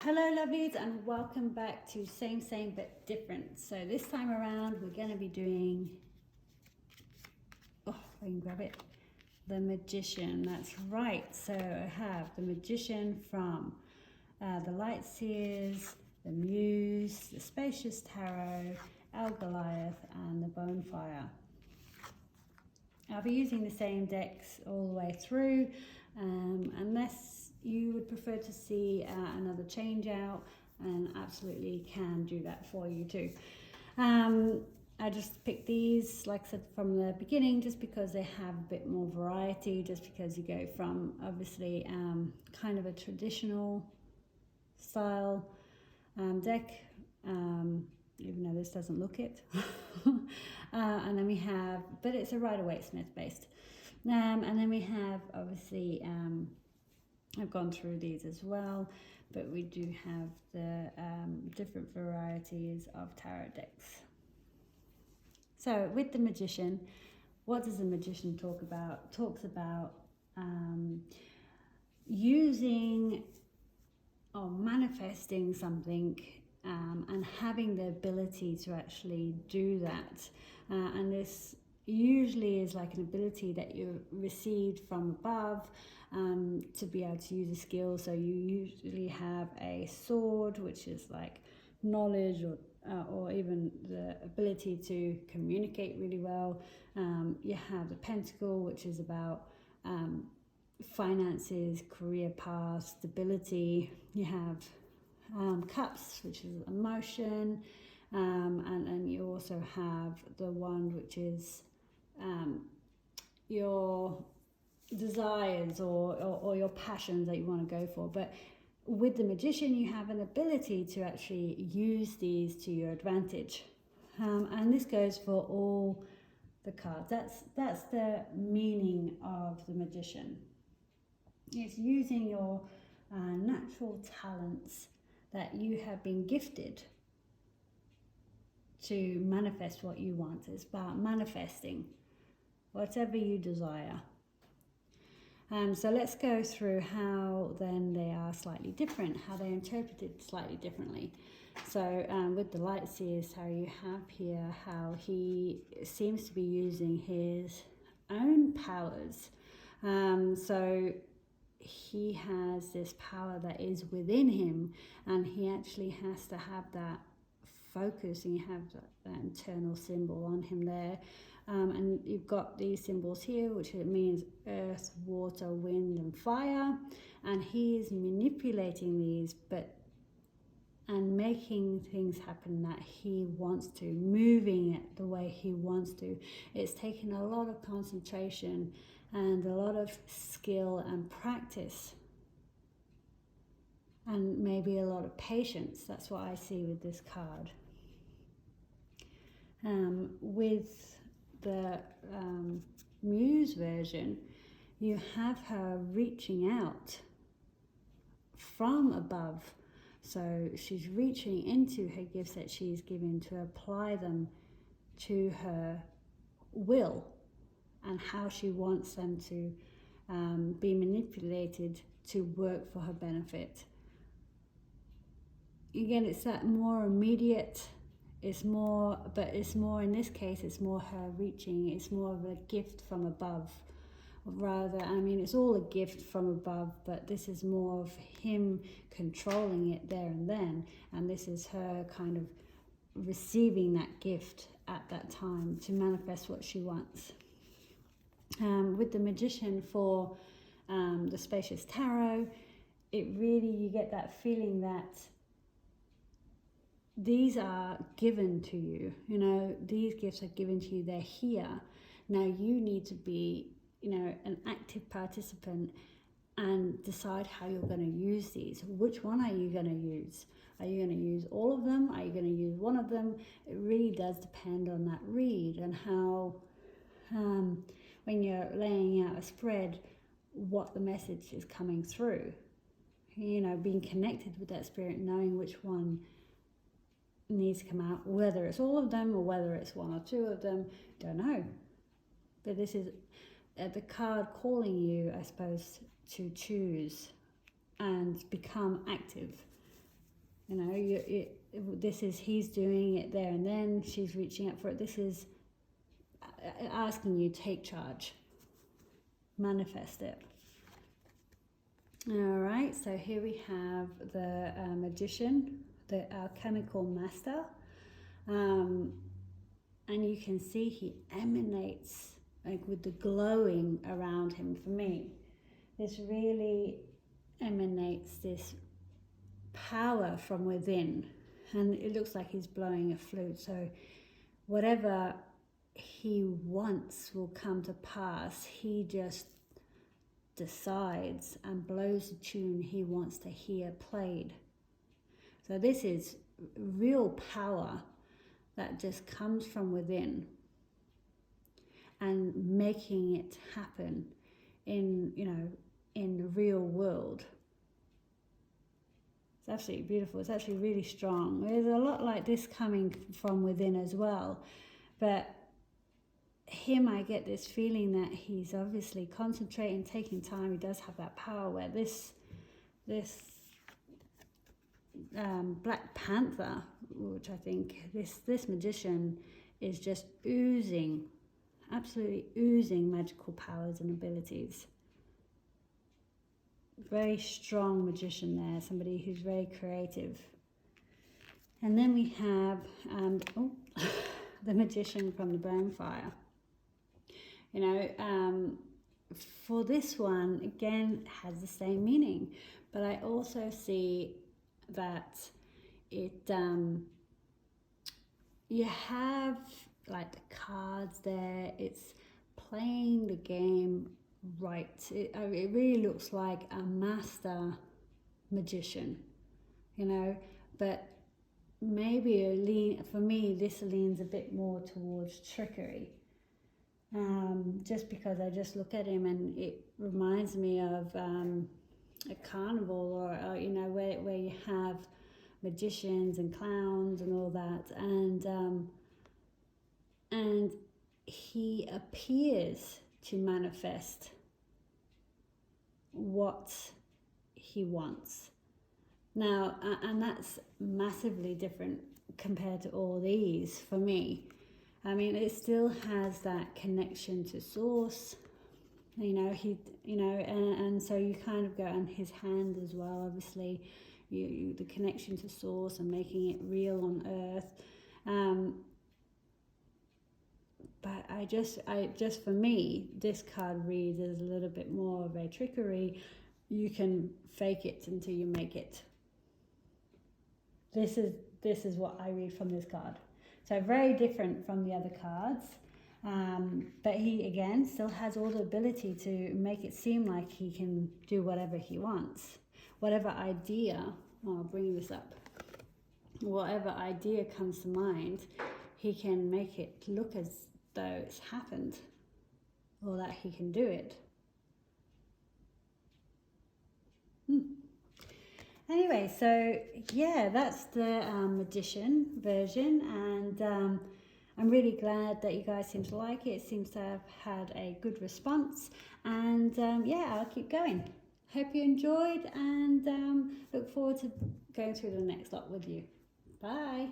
Hello lovelies, and welcome back to Same But Different. So this time around we're going to be doing, if I can grab it, the Magician. That's right. So I have the Magician from the Light Seers, the Muse, the Spacious Tarot, Goliath and the Bonefire. I'll be using the same decks all the way through, unless you would prefer to see another change out, and absolutely can do that for you too. I just picked these, like I said, from the beginning, just because they have a bit more variety, just because you go from obviously kind of a traditional style deck, even though this doesn't look it. And then we have, but it's a Rider-Waite-Smith based. And then we have obviously, I've gone through these as well, but we do have the different varieties of tarot decks. So with the Magician, what does the Magician talk about? Talks about using or manifesting something and having the ability to actually do that. And this usually is like an ability that you received from above, to be able to use a skill. So you usually have a sword, which is like knowledge, or even the ability to communicate really well. You have the Pentacle, which is about finances, career path, stability. You have Cups, which is emotion, and then you also have the Wand, which is your desires or your passions that you want to go for. But with the Magician, you have an ability to actually use these to your advantage, and this goes for all the cards. That's the meaning of the Magician. It's using your natural talents that you have been gifted to manifest what you want. It's about manifesting whatever you desire. So let's go through how then they are slightly different, how they're interpreted slightly differently. So with the Light Seers, how you have here how he seems to be using his own powers. So he has this power that is within him, and he actually has to have that focus, and you have that internal symbol on him there. And you've got these symbols here, which it means earth, water, wind and fire, and he is manipulating these and making things happen that he wants to, moving it the way he wants to. It's taken a lot of concentration and a lot of skill and practice, and maybe a lot of patience. That's what I see with this card. With the Muse version, you have her reaching out from above. So she's reaching into her gifts that she's given to apply them to her will and how she wants them to be manipulated to work for her benefit. Again, it's that more immediate. It's more, but it's more, in this case, it's more her reaching. It's more of a gift from above. Rather, I mean, it's all a gift from above, but this is more of him controlling it there and then. And this is her kind of receiving that gift at that time to manifest what she wants. With the Magician for the Spacious Tarot, it really, you get that feeling that these are given to you, you know, these gifts are given to you, they're here. Now you need to be, you know, an active participant and decide how you're going to use these. Which one are you going to use? Are you going to use all of them? Are you going to use one of them? It really does depend on that read and how, when you're laying out a spread, what the message is coming through. You know, being connected with that spirit, knowing which one needs to come out, whether it's all of them or whether it's one or two of them, don't know. But this is the card calling you, I suppose, to choose and become active You know, this is he's doing it there and then, she's reaching out for it. This is asking you, take charge, manifest it. All right, so here we have the magician, the alchemical master, and you can see he emanates like with the glowing around him. For me, this really emanates this power from within, and it looks like he's blowing a flute. So whatever he wants will come to pass. He just decides and blows the tune he wants to hear played. So this is real power that just comes from within and making it happen in, you know, in the real world. It's absolutely beautiful. It's actually really strong. There's a lot like this coming from within as well, but him, I get this feeling that he's obviously concentrating, taking time. He does have that power where this Black Panther, which I think this magician is just oozing, absolutely oozing magical powers and abilities. Very strong magician there, somebody who's very creative. And then we have the magician from the Bonefire. You know, for this one, again, has the same meaning, but I also see that it, you have like the cards there, it's playing the game right. It really looks like a master magician, you know, but maybe for me, this leans a bit more towards trickery. Just because I just look at him and it reminds me of a carnival or you know, where you have magicians and clowns and all that, and he appears to manifest what he wants. Now, and that's massively different compared to all these for me. I mean, it still has that connection to source, you know, and so you kind of go on his hand as well, obviously, the connection to source and making it real on earth. But I just for me, this card reads as a little bit more of a trickery. You can fake it until you make it. This is what I read from this card. So very different from the other cards, but he again still has all the ability to make it seem like he can do whatever he wants. Whatever idea, I'll bring this up, whatever idea comes to mind, he can make it look as though it's happened or that he can do it. Anyway, so yeah, that's the magician version, and I'm really glad that you guys seem to like it. It seems to have had a good response, and yeah, I'll keep going. Hope you enjoyed, and look forward to going through the next lot with you. Bye.